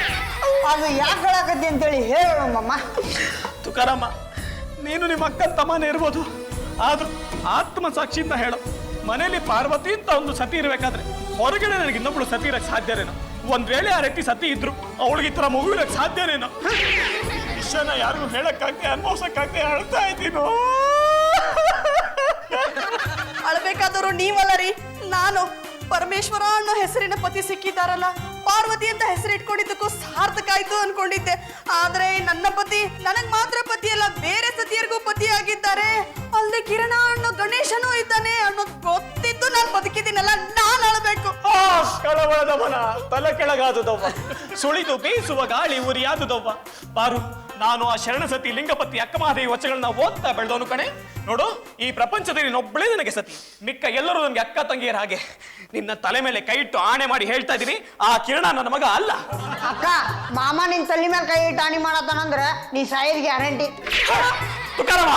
S4: ಅದು ಯಾಕೆ ಹೇಳಕತ್ತಿ ಅಂತೇಳಿ ಹೇಳಮ್ಮಮ್ಮ.
S9: ತುಕಾರಮ್ಮ, ನೀನು ನಿಮ್ಮ ಅಕ್ಕನ ತಮ್ಮನೇ ಇರ್ಬೋದು, ಆದ್ರೂ ಆತ್ಮಸಾಕ್ಷಿಯಿಂದ ಹೇಳು, ಮನೇಲಿ ಪಾರ್ವತಿ ಅಂತ ಒಂದು ಸತಿ ಇರಬೇಕಾದ್ರೆ ಹೊರಗಡೆ ನನಗೆ ಇನ್ನೊಬ್ಳು ಸತಿ ಇರಕ್ಕೆ ಸಾಧ್ಯನೇನೋ? ಒಂದ್ ವೇಳೆ ಆ ರೀತಿ ಸತಿ ಇದ್ರು ಅವಳಿಗೆ ಈ ಥರ ಮಗು ಇರಕ್ಕೆ ಸಾಧ್ಯನೇನೋ? ವಿಷಯನ ಯಾರಿಗೂ ಹೇಳಕ್ಕಾಗದೆ ಅನುಭವಿಸಕ್ಕಾಗದೆ ಅಳ್ತಾ ಇದ್ದೀನೋ.
S5: ಅಳ್ಬೇಕಾದವರು ನೀವಲ್ಲ ರೀ, ನಾನು. ಪರಮೇಶ್ವರ ಅನ್ನೋ ಹೆಸರಿನ ಪತಿ ಸಿಕ್ಕಿದಾರಲ್ಲ, ಪಾರ್ವತಿ ಅಂತ ಹೆಸರು ಇಟ್ಕೊಂಡಿದ್ದಕ್ಕೂ ಸಾರ್ಥಕ ಆಯ್ತು ಅನ್ಕೊಂಡಿದ್ದೆ. ಆದ್ರೆ ನನ್ನ ಪತಿ ನನಗ್ ಮಾತ್ರ ಪತಿ ಅಲ್ಲ, ಬೇರೆ ಸತಿಯರಿಗೂ ಪತಿ ಆಗಿದ್ದಾರೆ. ಅಲ್ಲದೆ ಕಿರಣ ಅನ್ನೋ ಗಣೇಶನೂ ಇದ್ದಾನೆ ಅನ್ನೋದು ಗೊತ್ತಿದ್ದು ನಾನು ಬದುಕಿದ್ದೀನಲ್ಲ, ನಾನು ಅಳಬೇಕು.
S9: ಕಳವಳದವನ ತಲೆ ಕೆಳಗಾದುದವ್ವ, ಸುಳಿದು ಬೀಸುವ ಗಾಳಿ ಉರಿಯಾದುದವ್ವ. ಬಾರು, ನಾನು ಆ ಶರಣ ಸತಿ ಲಿಂಗಪತಿ ಅಕ್ಕಮಹಾದೇವಿ ವಚಗಳನ್ನ ಓದ್ತಾ ಬೆಳೆದವನು ಕಣೆ. ನೋಡು, ಈ ಪ್ರಪಂಚದಲ್ಲಿ ನೀನೊಬ್ಬಳೇ ನನಗೆ ಸತಿ, ಮಿಕ್ಕ ಎಲ್ಲರೂ ನನಗೆ ಅಕ್ಕ ತಂಗಿಯರ ಹಾಗೆ. ನಿನ್ನ ತಲೆ ಮೇಲೆ ಕೈ ಇಟ್ಟು ಆಣೆ ಮಾಡಿ ಹೇಳ್ತಾ ಇದ್ದೀನಿ, ಆ ಕಿರಣ ನನ್ನ ಮಗ ಅಲ್ಲ.
S4: ಅಕ್ಕ, ಮಾಮ ನಿನ್ ತಲೆ ಮೇಲೆ ಕೈ ಇಟ್ಟು ಆಣಿ ಮಾಡತ್ತಾನಂದ್ರೆ ನೀ ಸಾಯಿದ್ ಗ್ಯಾರಂಟಿ.
S9: ತುಕಾರಮ್ಮ,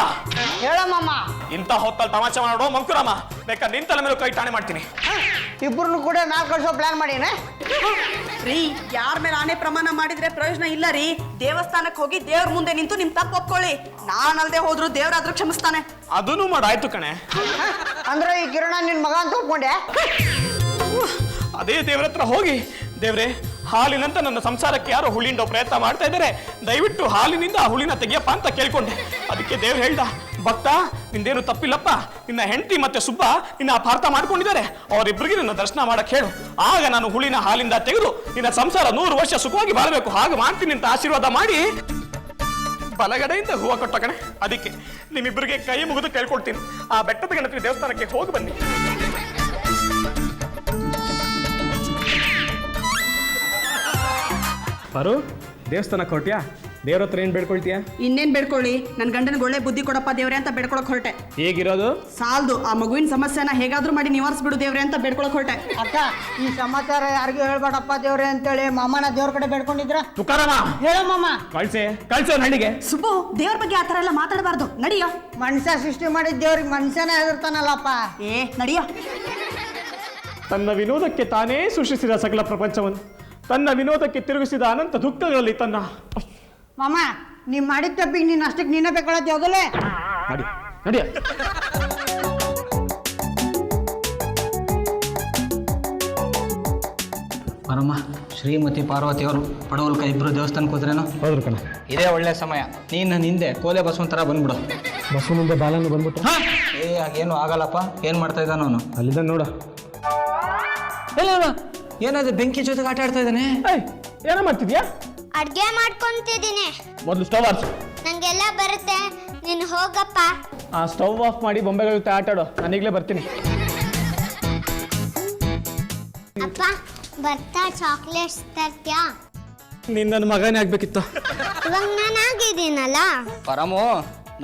S4: ಹೇಳಮ್ಮಮ್ಮ.
S9: ಇಂಥ ಹೊತ್ತಲ್ಲಿ ತಮಾಷೆ ಮಾಡೋ ಮಂಕುರಮ್ಮ, ಬೇಕಾ ನಿನ್ ತಲೆ ಮೇಲೆ ಕೈ ಇಟ್ಟು ಆಣೆ ಮಾಡ್ತೀನಿ.
S4: ಇಬ್ಬರನ್ನು ಕೂಡ ಮ್ಯಾಲ್ ಕಳ್ಸೋ ಪ್ಲಾನ್ ಮಾಡೀನ
S5: ರೀ. ಯಾರ ಮೇಲೆ ಆಣೆ ಪ್ರಮಾಣ ಮಾಡಿದ್ರೆ ಪ್ರಯೋಜನ ಇಲ್ಲ ರೀ. ದೇವಸ್ಥಾನಕ್ಕೆ ಹೋಗಿ ದೇವ್ರ ಮುಂದೆ ನಿಂತು ನಿಮ್ ತಪ್ಪು ಒಪ್ಕೊಳ್ಳಿ. ನಾನಲ್ದೆ ಹೋದ್ರು ದೇವ್ರಾದ್ರೂ ಕ್ಷಮಿಸ್ತಾನೆ.
S9: ಅದನ್ನು ಮಾಡಾಯ್ತು ಕಣೆ.
S4: ಅಂದ್ರೆ ಈ ಕಿರಣ ನಿನ್ ಮಗ ಅಂತ ಒಪ್ಕೊಂಡೆ?
S9: ಅದೇ ದೇವ್ರ ಹತ್ರ ಹೋಗಿ, ದೇವ್ರೆ, ಹಾಲಿನಂತ ನನ್ನ ಸಂಸಾರಕ್ಕೆ ಯಾರೋ ಹುಳಿಂಡೋ ಪ್ರಯತ್ನ ಮಾಡ್ತಾ ಇದ್ದಾರೆ, ದಯವಿಟ್ಟು ಹಾಲಿನಿಂದ ಆ ಹುಳಿನ ತೆಗಿಯಪ್ಪ ಅಂತ ಕೇಳ್ಕೊಂಡೆ. ಅದಕ್ಕೆ ದೇವ್ರು ಹೇಳ್ದ, ಭಕ್ತ, ನಿಂದೇನು ತಪ್ಪಿಲ್ಲಪ್ಪ, ನಿನ್ನ ಹೆಂಡತಿ ಮತ್ತೆ ಸುಬ್ಬ ನಿನ್ನ ಅಪಾರ್ಥ ಮಾಡ್ಕೊಂಡಿದ್ದಾರೆ, ಅವರಿಬ್ಬರಿಗೆ ನಿನ್ನ ದರ್ಶನ ಮಾಡಕ್ ಹೇಳು. ಆಗ ನಾನು ಹುಳಿನ ಹಾಲಿಂದ ತೆಗೆದು ನಿನ್ನ ಸಂಸಾರ 100 ವರ್ಷ ಸುಖವಾಗಿ ಬಾಳ್ಬೇಕು, ಹಾಗೆ ಮಾಡ್ತೀನಿ ಅಂತ ಆಶೀರ್ವಾದ ಮಾಡಿ ಬಲಗಡೆಯಿಂದ ಹೂವು ಕೊಟ್ಟ ಕಣೆ. ಅದಕ್ಕೆ ನಿಮ್ಮಿಬ್ಬರಿಗೆ ಕೈ ಮುಗಿದು ಕೇಳ್ಕೊಳ್ತೀನಿ, ಆ ಬೆಟ್ಟದ ಗಣಪತಿ ದೇವಸ್ಥಾನಕ್ಕೆ ಹೋಗಿ ಬನ್ನಿ.
S2: ಬರು, ದೇವಸ್ಥಾನಕ್ಕೆ ಹೊರಟ್ಯಾ? ದೇವ್ರ ಹತ್ರ ಏನ್ ಬೇಡ್ಕೊಳ್ತೀಯಾ?
S5: ಇನ್ನೇನ್ ಬೇಡ್ಕೊಳ್ಳಿ, ನನ್ ಗಂಡನಿಗೆ ಒಳ್ಳೆ ಬುದ್ಧಿ ಕೊಡಪ್ಪ ದೇವ್ರೆ ಅಂತ ಬೇಡ್ಕೊಳಕ್ ಹೊರಟೆ.
S2: ಹೇಗಿರೋದು
S5: ಸಾಲ್ದು, ಆ ಮಗುವಿನ ಸಮಸ್ಯೆನ ಹೇಗಾದ್ರೂ ಮಾಡಿ ನಿವಾರಿಸ್ಬಿಡು ದೇವ್ರೆ ಅಂತ ಬೇಡ್ಕೊಳಕ್ ಹೊರಟೆ.
S4: ಅಕ್ಕ, ಈ ಸಮಾಚಾರ ಯಾರಿಗೂ ಹೇಳ್ಬೇಡಪ್ಪ ದೇವ್ರೆ ಅಂತೇಳಿ ಮಾಮನ ದೇವ್ರ ಕಡೆ ಬೇಡ್ಕೊಂಡಿದ್ರ?
S2: ತುಕಾರಮ್ಮ,
S4: ಹೇಳಮ್ಮಮ್ಮ.
S2: ಕಳ್ಸೋ ಹಳ್ಳಿಗೆ.
S5: ಸುಬ್ಬು, ದೇವ್ರ ಬಗ್ಗೆ ಆ ತರ ಎಲ್ಲ ಮಾತಾಡಬಾರ್ದು, ನಡಿಯೋ.
S4: ಮನುಷ್ಯ ಸೃಷ್ಟಿ ಮಾಡಿದ ದೇವ್ರಿಗೆ ಮನುಷ್ಯನೇ ಹೆದರ್ತಾನಲ್ಲಪ್ಪ.
S5: ನಡಿಯೋ.
S9: ತನ್ನ ವಿನೋದಕ್ಕೆ ತಾನೇ ಸೃಷ್ಟಿಸಿದ ಸಕಲ ಪ್ರಪಂಚವನ್ನು ತನ್ನ ವಿನೋದಕ್ಕೆ ತಿರುಗಿಸಿದ ಅನಂತ ದುಃಖಗಳಲ್ಲಿ ತನ್ನ
S4: ಮಾಮ, ನೀ ಮಾಡಿದ ತಪ್ಪಿಗೆ ನೀನು ಅಷ್ಟಕ್ಕೆ ನೀನೇ ಬೇಕಾಳತ್ತೆ ಹೋಗಲೇ.
S2: ನಡಿಯ.
S1: ಪರಮ, ಶ್ರೀಮತಿ ಪಾರ್ವತಿಯವರು ಪಡವಲ್ಕ ಇಬ್ಬರು ದೇವಸ್ಥಾನಕ್ಕೆ ಹೋದ್ರೇನೋ?
S2: ಹೋದ್ರು ಕಣ.
S1: ಇದೇ ಒಳ್ಳೆ ಸಮಯ. ನೀನು ನನ್ನ ಹಿಂದೆ ಕೋಲೆ ಬಸವನ್ ಥರ ಬಂದ್ಬಿಡು.
S2: ಬಸ್ಸು ಮುಂದೆ ಬಾಲನ್ನು ಬಂದ್ಬಿಟ್ಟು.
S1: ಏನು ಆಗಲ್ಲಪ್ಪ. ಏನು ಮಾಡ್ತಾ ಇದ್ದಾನ ಅವನು?
S2: ಅಲ್ಲಿದ್ದ ನೋಡ.
S1: ಇಲ್ಲ, ಏನಾದ್ರು ಬೆಂಕಿ ಜೊತೆಗೆ ಆಟ ಆಡ್ತಾ ಇದ್ದಾನೆ.
S2: ಏನೋ ಮಾಡ್ತಿದ್ಯಾ?
S6: ಅಡ್ಗೆ ಮಾಡ್ಕೊಂತಿದ್ದೀನಿ.
S2: ಮೊದಲು ಸ್ಟವ್ ಆರ್ಸು.
S6: ನಂಗೆಲ್ಲ ಬರುತ್ತೆ, ನೀನು ಹೋಗಪ್ಪ.
S2: ಆ ಸ್ಟವ್ ಆಫ್ ಮಾಡಿ ಬೊಂಬೆಗಳ ಜೊತೆ ಆಟ ಆಡೋ, ನಾನೀಗಲೇ ಬರ್ತೀನಿ.
S6: ಅಪ್ಪ, ಬರ್ತಾ ಚಾಕ್ಲೇಟ್ಸ್ ತರ್ತ್ಯಾ?
S2: ನೀನು ನನ್ನ ಮಗನೇ ಆಗ್ಬೇಕಿತ್ತು.
S6: ಇವಾಗ ನಾನು ಆಗಿದ್ದೀನಲ್ಲ.
S1: ಪರಮು,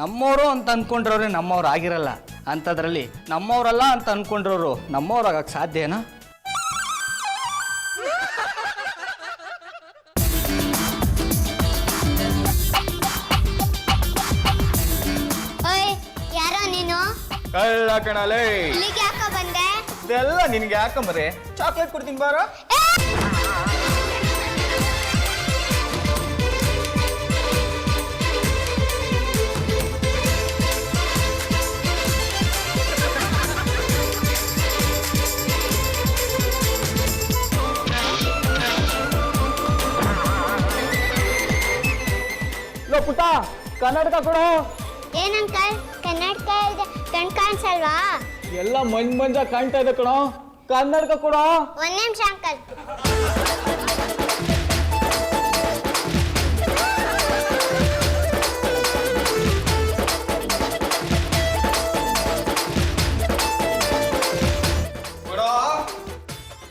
S1: ನಮ್ಮವರು ಅಂತ ಅನ್ಕೊಂಡ್ರವ್ರೆ ನಮ್ಮವ್ರು ಆಗಿರಲ್ಲ. ಅಂಥದ್ರಲ್ಲಿ ನಮ್ಮವ್ರಲ್ಲ ಅಂತ ಅನ್ಕೊಂಡ್ರವ್ರು ನಮ್ಮವ್ರಾಗಕ್ಕೆ ಸಾಧ್ಯನಾ?
S6: ಓಯ್, ಯಾರೋ ನೀನು?
S9: ಕಳ್ಳ ಕಣಲೇ.
S6: ಇಲ್ಲಿಗೆ ಯಾಕೋ ಬಂದೆ?
S9: ಇದೆಲ್ಲ ನಿನ್ಗೆ ಯಾಕಂಬರೆ? ಚಾಕ್ಲೇಟ್ ಕೊಡ್ತೀನಿ ಬಾರೋ. ಲೋ ಪುಟ್ಟ, ಕನ್ನಡಕ ಕೊಡು.
S6: ಏನಂಕಲ್, ಕನ್ನಡಕ ಇದೆ, ಕಣ್ ಕಾಣಿಸಲ್ವಾ?
S2: ಎಲ್ಲ ಮಂಜ ಕಾಣ್ತಾ ಇದೆ ಕಣೋ, ಕನ್ನಡಕ ಕೊಡೋ.
S6: ಒಂದ್ ನಿಮಿಷ ಅಂಕಲ್.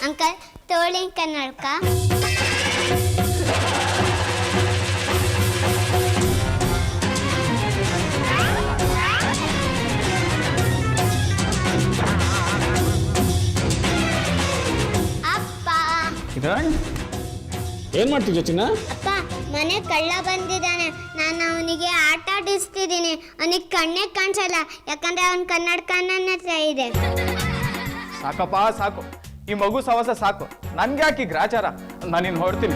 S6: ಅಂಕಲ್ ತೋಳಿ ಕನ್ನಡಕ. ಅಪ್ಪ
S2: ಏನ್ ಮಾಡ್ತಿದ್ಯ ಚಿನ್ನ?
S6: ಅಪ್ಪ ಮನೆ ಕಳ್ಳ ಬಂದಿದ್ದಾನೆ, ನಾನು ಅವನಿಗೆ ಆಟ ಆಡಿಸ್ತಿದ್ದೀನಿ. ಅವನಿಗೆ ಕಣ್ಣೇ ಕಾಣಿಸಲ್ಲ, ಯಾಕಂದ್ರೆ ಅವನ ಕನ್ನಡಕ ನನ್ನ ಹತ್ರ ಇದೆ.
S9: ಸಾಕಪ್ಪ ಸಾಕು, ಈ ಮಗು ಸವಸ ಸಾಕು. ನನ್ಗೆ ಯಾಕೆ ಈ ಗ್ರಾಚಾರ? ನಾನಿನ್ ಹೊಡ್ತೀನಿ.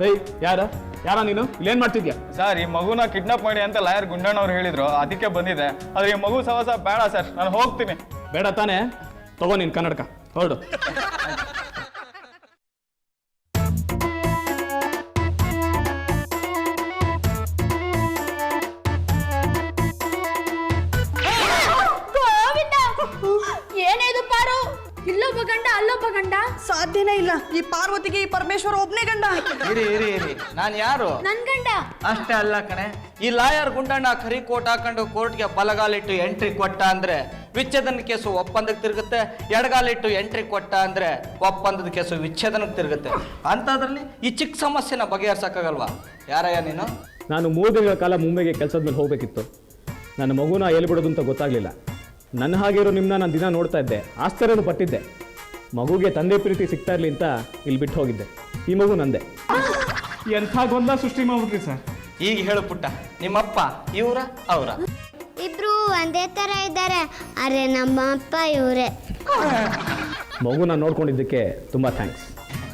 S2: ಏಯ್ ಯಾರ ನೀನು? ಇಲ್ಲೇನ್ ಮಾಡ್ತಿದ್ಯಾ?
S9: ಸರ್, ಈ ಮಗುನ ಕಿಡ್ನಾಪ್ ಮಾಡಿ ಅಂತ ಲಾಯರ್ ಗುಂಡಣ್ಣವ್ರು ಹೇಳಿದ್ರು, ಅದಕ್ಕೆ ಬಂದಿದೆ. ಆದ್ರೆ ಈ ಮಗು ಸವಸ ಬೇಡ ಸರ್, ನಾನು ಹೋಗ್ತೀನಿ.
S2: ಬೇಡ ತಾನೇ? ತಗೋ ನೀನ್ ಕನ್ನಡಕ, ಹೊರಡು.
S3: ಏನೇದು ಪಾರು? ಇಲ್ಲೊಬ್ಬ ಗಂಡ ಅಲ್ಲೊಬ್ಬ ಗಂಡ?
S5: ಸಾಧ್ಯನೇ ಇಲ್ಲ. ಈ ಪಾರ್ವತಿಗೆ ಈ ಪರಮೇಶ್ವರ ಒಬ್ನೇ ಗಂಡ.
S1: ಇರಿ ನಾನು ಯಾರು?
S3: ನನ್ ಗಂಡ.
S1: ಅಷ್ಟೇ ಅಲ್ಲ ಕಣೆ, ಈ ಲಾಯರ್ ಗುಂಡಣ್ಣ ಕರಿ ಕೋಟ್ ಹಾಕೊಂಡು ಕೋರ್ಟ್ಗೆ ಬಲಗಾಲಿಟ್ಟು ಎಂಟ್ರಿ ಕೊಟ್ಟ ಅಂದ್ರೆ ವಿಚ್ಛೇದನ ಕೇಸು ಒಪ್ಪಂದಕ್ಕೆ ತಿರುಗುತ್ತೆ, ಎಡಗಾಲಿಟ್ಟು ಎಂಟ್ರಿ ಕೊಟ್ಟ ಅಂದ್ರೆ ಒಪ್ಪಂದದ ಕೇಸು ವಿಚ್ಛೇದನಕ್ಕೆ ತಿರುಗುತ್ತೆ. ಅಂಥದ್ರಲ್ಲಿ ಈ ಚಿಕ್ಕ ಸಮಸ್ಯೆನ ಬಗೆಹರ್ಸಕ್ಕಾಗಲ್ವಾ? ಯಾರಯ್ಯ ನೀನು?
S2: ನಾನು 3 ದಿನಗಳ ಕಾಲ ಮುಂಬೈಗೆ ಕೆಲಸದ ಮೇಲೆ ಹೋಗ್ಬೇಕಿತ್ತು. ನನ್ನ ಮಗುನ ಎಲ್ಲಿ ಬಿಡೋದು ಅಂತ ಗೊತ್ತಾಗ್ಲಿಲ್ಲ. ನನ್ನ ಹಾಗೆ ಇರೋ ನಿಮ್ಮನ್ನ ನಾನು ದಿನ ನೋಡ್ತಾ ಇದ್ದೆ, ಆಶ್ಚರ್ಯನೂ ಪಟ್ಟಿದ್ದೆ. ಮಗುಗೆ ತಂದೆ ಪ್ರೀತಿ ಸಿಗ್ತಾ ಇರಲಿ ಅಂತ ಇಲ್ಲಿ ಬಿಟ್ಟು ಹೋಗಿದ್ದೆ. ಈ ಮಗು ನಂದೆ.
S9: ಎಂಥ ಗೊಂದಲ ಸೃಷ್ಟಿ ಮಾಡ್ಬಿಟ್ರಿ ಸರ್.
S1: ಈಗ ಹೇಳು ಪುಟ್ಟ, ನಿಮ್ಮಪ್ಪ ಇವರ ಅವರ?
S6: ಇಬ್ರು ಒಂದೇ ತರ ಇದ್ದಾರೆ, ಆದ್ರೆ ನಮ್ಮ ಅಪ್ಪ ಇವರೇ.
S2: ಮಗುನ ನೋಡ್ಕೊಂಡಿದ್ದಕ್ಕೆ ತುಂಬ ಥ್ಯಾಂಕ್ಸ್.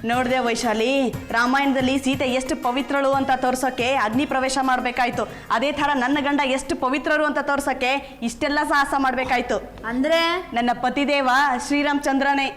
S5: ನೋಡ್ದೆ ವೈಶಾಲಿ, ರಾಮಾಯಣದಲ್ಲಿ ಸೀತೆ ಎಷ್ಟು ಪವಿತ್ರಳು ಅಂತ ತೋರ್ಸೋಕೆ ಅಗ್ನಿ ಪ್ರವೇಶ ಮಾಡ್ಬೇಕಾಯ್ತು. ಅದೇ ತರ ನನ್ನ ಗಂಡ ಎಷ್ಟು ಪವಿತ್ರರು ಅಂತ ತೋರ್ಸೋಕೆ ಇಷ್ಟೆಲ್ಲ ಸಾಹಸ ಮಾಡ್ಬೇಕಾಯ್ತು.
S3: ಅಂದ್ರೆ
S5: ನನ್ನ ಪತಿದೇವ ಶ್ರೀರಾಮಚಂದ್ರನೇ.